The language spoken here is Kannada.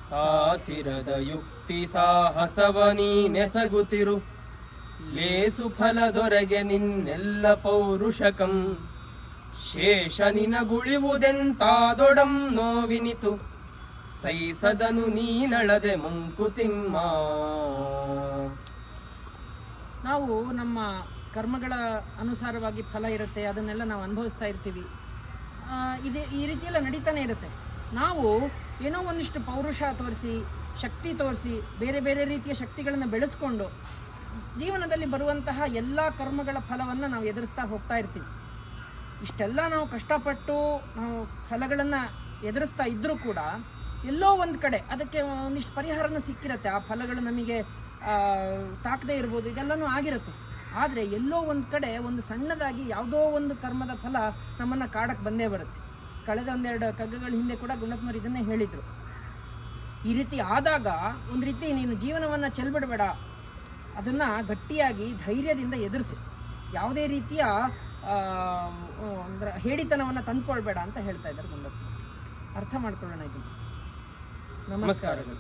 ಸಾಸಿರದ ಯುಕ್ತಿ ಸಾಹಸವನೀ ನೆಸಗುತ್ತಿರು, ಲೇಸು ಫಲದೊರೆಗೆ ನಿನ್ನೆಲ್ಲ ಪೌರುಷಕಂ, ಶೇಷ ನಿನಗುಳಿವುದೆಂತಾದೊಡಂ ನೋವಿನಿತು, ಸೈಸದನು ನೀನಳದೆ ಮಂಕುತಿಮ್ಮ. ನಾವು ನಮ್ಮ ಕರ್ಮಗಳ ಅನುಸಾರವಾಗಿ ಫಲ ಇರುತ್ತೆ, ಅದನ್ನೆಲ್ಲ ನಾವು ಅನುಭವಿಸ್ತಾ ಇರ್ತೀವಿ. ಈ ರೀತಿಯೆಲ್ಲ ನಡೀತಾನೆ ಇರುತ್ತೆ. ನಾವು ಏನೋ ಒಂದಿಷ್ಟು ಪೌರುಷ ತೋರಿಸಿ, ಶಕ್ತಿ ತೋರಿಸಿ, ಬೇರೆ ಬೇರೆ ರೀತಿಯ ಶಕ್ತಿಗಳನ್ನು ಬೆಳೆಸ್ಕೊಂಡು ಜೀವನದಲ್ಲಿ ಬರುವಂತಹ ಎಲ್ಲ ಕರ್ಮಗಳ ಫಲವನ್ನು ನಾವು ಎದುರಿಸ್ತಾ ಹೋಗ್ತಾ ಇರ್ತೀವಿ. ಇಷ್ಟೆಲ್ಲ ನಾವು ಕಷ್ಟಪಟ್ಟು ನಾವು ಫಲಗಳನ್ನು ಎದುರಿಸ್ತಾ ಇದ್ದರೂ ಕೂಡ ಎಲ್ಲೋ ಒಂದು ಕಡೆ ಅದಕ್ಕೆ ಒಂದಿಷ್ಟು ಪರಿಹಾರನೂ ಸಿಕ್ಕಿರುತ್ತೆ. ಆ ಫಲಗಳು ನಮಗೆ ತಾಕದೇ ಇರ್ಬೋದು, ಇದೆಲ್ಲನೂ ಆಗಿರುತ್ತೆ. ಆದರೆ ಎಲ್ಲೋ ಒಂದು ಕಡೆ ಒಂದು ಸಣ್ಣದಾಗಿ ಯಾವುದೋ ಒಂದು ಕರ್ಮದ ಫಲ ನಮ್ಮನ್ನು ಕಾಡಕ್ಕೆ ಬಂದೇ ಬರುತ್ತೆ. ಕಳೆದ ಒಂದೆರಡು ಕಗ್ಗಗಳ ಹಿಂದೆ ಕೂಡ ಗುಣಪ್ನವರು ಇದನ್ನೇ ಹೇಳಿದರು. ಈ ರೀತಿ ಆದಾಗ ಒಂದು ರೀತಿ ನೀನು ಜೀವನವನ್ನು ಚೆಲ್ಬಿಡಬೇಡ, ಅದನ್ನು ಗಟ್ಟಿಯಾಗಿ ಧೈರ್ಯದಿಂದ ಎದುರಿಸು, ಯಾವುದೇ ರೀತಿಯ ಅಂದರೆ ಹೇಡಿತನವನ್ನು ತಂದ್ಕೊಳ್ಬೇಡ ಅಂತ ಹೇಳ್ತಾ ಇದ್ದಾರೆ ಗುಂಡಪ್ಪ. ಅರ್ಥ ಮಾಡ್ಕೊಳ್ಳೋಣ ಇದನ್ನು. ನಮಸ್ಕಾರಗಳು.